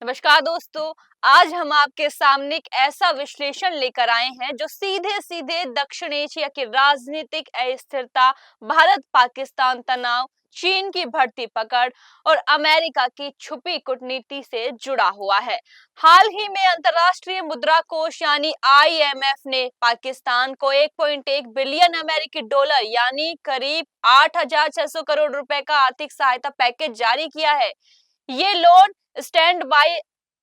नमस्कार दोस्तों। आज हम आपके सामने एक ऐसा विश्लेषण लेकर आए हैं जो सीधे सीधे दक्षिण एशिया की राजनीतिक अस्थिरता, भारत पाकिस्तान तनाव, चीन की बढ़ती पकड़ और अमेरिका की छुपी कूटनीति से जुड़ा हुआ है। हाल ही में अंतर्राष्ट्रीय मुद्रा कोष यानी आईएमएफ ने पाकिस्तान को 1.1 बिलियन अमेरिकी डॉलर यानी करीब 8,600 करोड़ रुपए का आर्थिक सहायता पैकेज जारी किया है। ये लोन स्टैंड बाय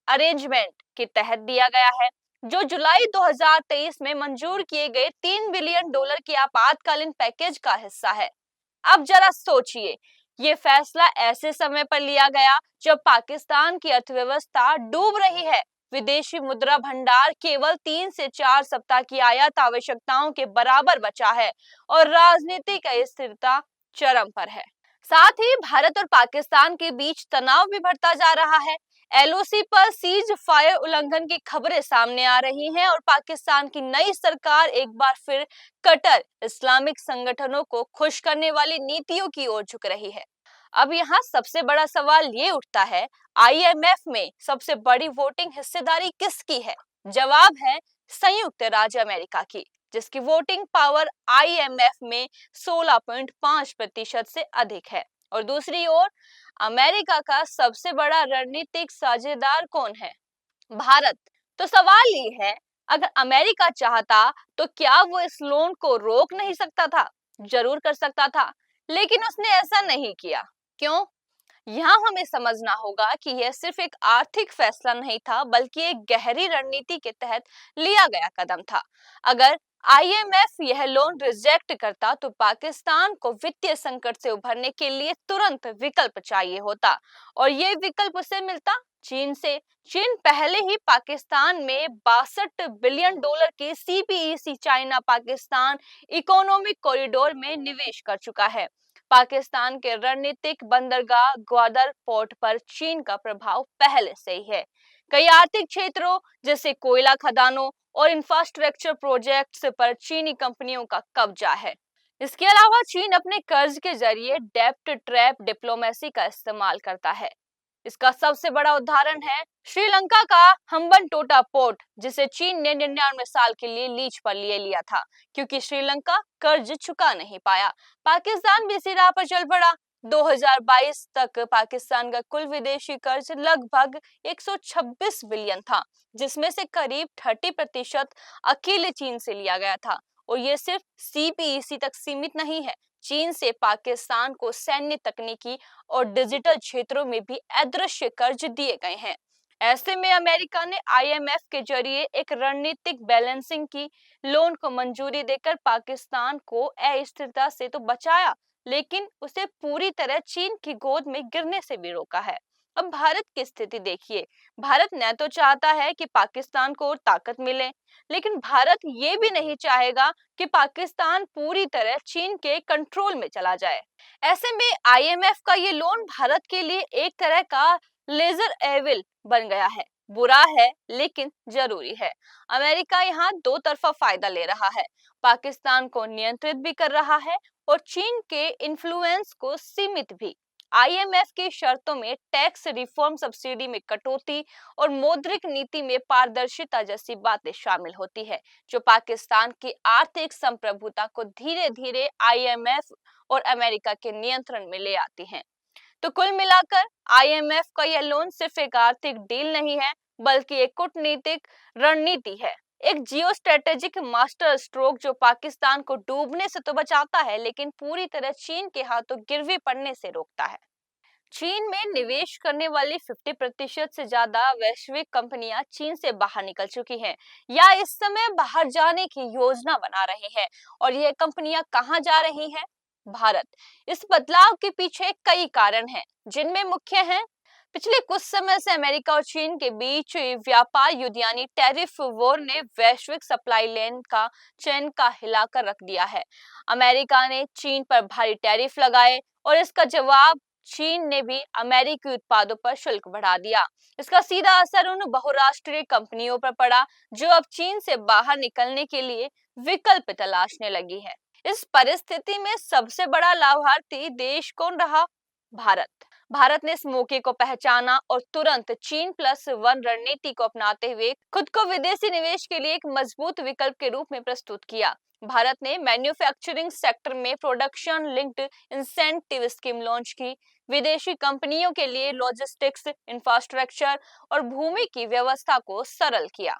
अरेंजमेंट के तहत दिया गया है, जो जुलाई 2023 में मंजूर किए गए 3 बिलियन डॉलर के आपातकालीन पैकेज का हिस्सा है। अब जरा सोचिए, ये फैसला ऐसे समय पर लिया गया जब पाकिस्तान की अर्थव्यवस्था डूब रही है। विदेशी मुद्रा भंडार केवल 3 से 4 सप्ताह की आयात आवश्यकताओं के बराबर बचा है और राजनीतिक अस्थिरता चरम पर है। साथ ही भारत और पाकिस्तान के बीच तनाव भी बढ़ता जा रहा है। एलओसी पर सीज फायर उल्लंघन की खबरें सामने आ रही हैं और पाकिस्तान की नई सरकार एक बार फिर कट्टर इस्लामिक संगठनों को खुश करने वाली नीतियों की ओर झुक रही है। अब यहाँ सबसे बड़ा सवाल ये उठता है, आईएमएफ में सबसे बड़ी वोटिंग हिस्सेदारी किसकी है? जवाब है संयुक्त राज्य अमेरिका की, जिसकी वोटिंग पावर आईएमएफ में 16.5% से अधिक है। और दूसरी ओर अमेरिका का सबसे बड़ा रणनीतिक साझेदार कौन है? भारत। तो सवाल ये है, अगर अमेरिका चाहता तो क्या वो इस लोन को रोक नहीं सकता था? जरूर कर सकता था, लेकिन उसने ऐसा नहीं किया। क्यों? यहाँ हमें समझना होगा कि यह सिर्फ एक आर्थिक फैसला नहीं था, बल्कि एक गहरी रणनीति के तहत लिया गया कदम था। अगर आईएमएफ यह लोन रिजेक्ट करता तो पाकिस्तान को वित्तीय संकट से उभरने के लिए तुरंत विकल्प चाहिए होता, और ये विकल्प उसे मिलता चीन से। चीन पहले ही पाकिस्तान में 62 बिलियन डॉलर के CPEC China Pakistan economic corridor में निवेश कर चुका है। पाकिस्तान के रणनीतिक बंदरगाह ग्वादर पोर्ट पर चीन का प्रभाव पहले से ही है। कई आर्थिक क्षेत्रों जैसे कोयला खदानों और इंफ्रास्ट्रक्चर प्रोजेक्ट्स पर चीनी कंपनियों का कब्जा है। इसके अलावा चीन अपने कर्ज के जरिए डेब्ट ट्रैप डिप्लोमेसी का इस्तेमाल करता है। इसका सबसे बड़ा उदाहरण है श्रीलंका का हम्बनटोटा पोर्ट, जिसे चीन ने 99 साल के लिए लीज पर लिए लिया था, क्योंकि श्रीलंका कर्ज चुका नहीं पाया। पाकिस्तान भी इसी राह पर चल पड़ा। 2022 तक पाकिस्तान का कुल विदेशी कर्ज लगभग 126 बिलियन था, जिसमें से करीब 30% अकेले चीन से लिया गया था। और ये सिर्फ सीपीईसी तक सीमित नहीं है। चीन से पाकिस्तान को सैन्य, तकनीकी और डिजिटल क्षेत्रों में भी अदृश्य कर्ज दिए गए हैं। ऐसे में अमेरिका ने आईएमएफ के जरिए एक रणनीतिक बैलेंसिंग की, लोन को मंजूरी देकर पाकिस्तान को अस्थिरता से तो बचाया, लेकिन उसे पूरी तरह चीन की गोद में गिरने से भी रोका है। अब भारत की स्थिति देखिए। भारत न तो चाहता है कि पाकिस्तान को और ताकत मिले, लेकिन भारत ये भी नहीं चाहेगा कि पाकिस्तान पूरी तरह चीन के कंट्रोल में चला जाए। ऐसे में आईएमएफ का ये लोन भारत के लिए एक तरह का लेजर एविल बन गया है। बुरा है, लेकिन जरूरी है। अमेरिका यहाँ दो तरफा फायदा ले रहा है, पाकिस्तान को नियंत्रित भी कर रहा है और चीन के इन्फ्लुएंस को सीमित भी। आईएमएफ की शर्तों में टैक्स रिफॉर्म, सब्सिडी में कटौती और मौद्रिक नीति में पारदर्शिता जैसी बातें शामिल होती है, जो पाकिस्तान की आर्थिक संप्रभुता को धीरे धीरे आईएमएफ और अमेरिका के नियंत्रण में ले आती हैं। तो कुल मिलाकर आईएमएफ का यह लोन सिर्फ एक आर्थिक डील नहीं है, बल्कि एक कूटनीतिक रणनीति है, एक जियो स्ट्रेटेजिक मास्टर स्ट्रोक जो पाकिस्तान को डूबने से तो बचाता है, लेकिन पूरी तरह चीन के हाथों गिरवी पड़ने से रोकता है। चीन में निवेश करने वाली 50% से ज्यादा वैश्विक कंपनियां चीन से बाहर निकल चुकी हैं या इस समय बाहर जाने की योजना बना रही हैं। और ये कंपनियां कहां जा रही हैं? भारत। इस बदलाव के पीछे कई कारण हैं, जिनमें मुख्य हैं पिछले कुछ समय से अमेरिका और चीन के बीच व्यापार युद्ध यानी टैरिफ वॉर ने वैश्विक सप्लाई लेन का चैन का हिलाकर रख दिया है। अमेरिका ने चीन पर भारी टैरिफ लगाए और इसका जवाब चीन ने भी अमेरिकी उत्पादों पर शुल्क बढ़ा दिया। इसका सीधा असर उन बहुराष्ट्रीय कंपनियों पर पड़ा जो अब चीन से बाहर निकलने के लिए विकल्प तलाशने लगी है। इस परिस्थिति में सबसे बड़ा लाभार्थी देश कौन रहा? भारत। भारत ने इस मौके को पहचाना और तुरंत चीन+1 रणनीति को अपनाते हुए खुद को विदेशी निवेश के लिए एक मजबूत विकल्प के रूप में प्रस्तुत किया। भारत ने मैन्युफैक्चरिंग सेक्टर में production linked incentive scheme launch की, विदेशी कंपनियों के लिए लॉजिस्टिक्स, इंफ्रास्ट्रक्चर और भूमि की व्यवस्था को सरल किया।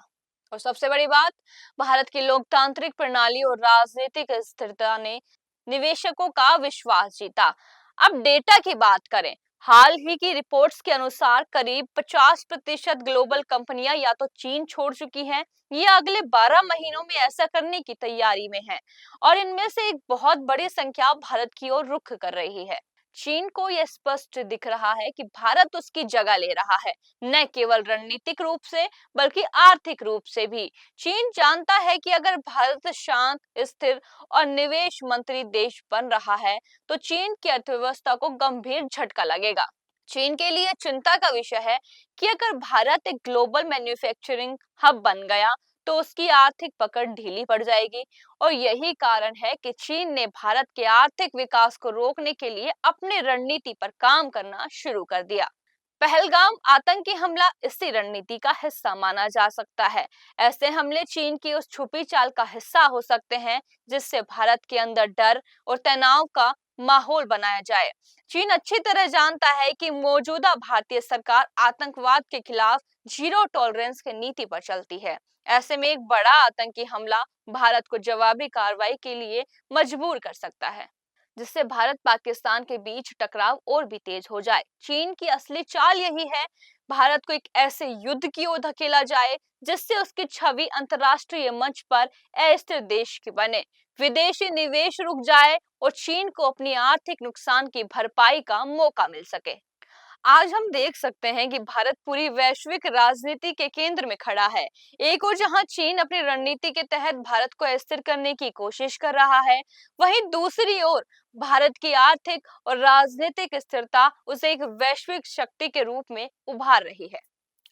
और सबसे बड़ी बात, भारत की लोकतांत्रिक प्रणाली और राजनीतिक स्थिरता ने निवेशकों का विश्वास जीता। अब डेटा की बात करें, हाल ही की रिपोर्ट्स के अनुसार करीब 50% ग्लोबल कंपनियां या तो चीन छोड़ चुकी हैं या अगले 12 महीनों में ऐसा करने की तैयारी में हैं, और इनमें से एक बहुत बड़ी संख्या भारत की ओर रुख कर रही है। चीन को यह स्पष्ट दिख रहा है कि भारत उसकी जगह ले रहा है, न केवल रणनीतिक रूप से बल्कि आर्थिक रूप से भी। चीन जानता है कि अगर भारत शांत, स्थिर और निवेश मंत्री देश बन रहा है तो चीन की अर्थव्यवस्था को गंभीर झटका लगेगा। चीन के लिए चिंता का विषय है कि अगर भारत एक ग्लोबल मैन्युफैक्चरिंग हब बन गया तो उसकी आर्थिक पकड़ ढीली पड़ जाएगी, और यही कारण है कि चीन ने भारत के आर्थिक विकास को रोकने के लिए अपनी रणनीति पर काम करना शुरू कर दिया। पहलगाम आतंकी हमला इसी रणनीति का हिस्सा माना जा सकता है। ऐसे हमले चीन की उस छुपी चाल का हिस्सा हो सकते हैं जिससे भारत के अंदर डर और तनाव का माहौल बनाया जाए। चीन अच्छी तरह जानता है कि मौजूदा भारतीय सरकार आतंकवाद के खिलाफ जीरो टॉलरेंस की नीति पर चलती है। ऐसे में एक बड़ा आतंकी हमला भारत को जवाबी कार्रवाई के लिए मजबूर कर सकता है, जिससे भारत पाकिस्तान के बीच टकराव और भी तेज हो जाए। चीन की असली चाल यही है, भारत को एक ऐसे युद्ध की ओर धकेला जाए जिससे उसकी छवि अंतर्राष्ट्रीय मंच पर अस्थिर देश की बने, विदेशी निवेश रुक जाए और चीन को अपनी आर्थिक नुकसान की भरपाई का मौका मिल सके। आज हम देख सकते हैं कि भारत पूरी वैश्विक राजनीति के केंद्र में खड़ा है। एक ओर जहां चीन अपनी रणनीति के तहत भारत को अस्थिर करने की कोशिश कर रहा है, वहीं दूसरी ओर भारत की आर्थिक और राजनीतिक स्थिरता उसे एक वैश्विक शक्ति के रूप में उभार रही है।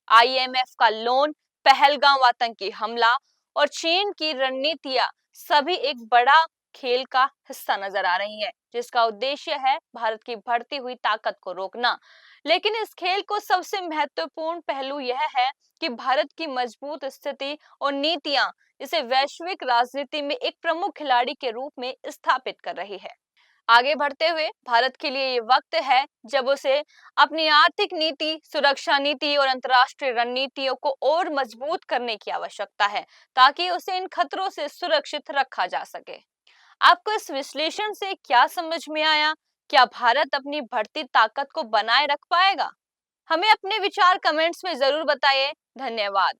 आईएमएफ का लोन, पहलगाम आतंकी हमला और चीन की रणनीतियां सभी एक बड़ा खेल का हिस्सा नजर आ रही हैं, जिसका उद्देश्य है भारत की बढ़ती हुई ताकत को रोकना। लेकिन इस खेल को सबसे महत्वपूर्ण पहलू यह है कि भारत की मजबूत स्थिति और नीतियां इसे वैश्विक राजनीति में एक प्रमुख खिलाड़ी के रूप में स्थापित कर रही है। आगे बढ़ते हुए भारत के लिए ये वक्त है जब उसे अपनी आर्थिक नीति, सुरक्षा नीति और अंतर्राष्ट्रीय रणनीतियों को और मजबूत करने की आवश्यकता है, ताकि उसे इन खतरों से सुरक्षित रखा जा सके। आपको इस विश्लेषण से क्या समझ में आया? क्या भारत अपनी बढ़ती ताकत को बनाए रख पाएगा? हमें अपने विचार कमेंट्स में जरूर बताइए। धन्यवाद।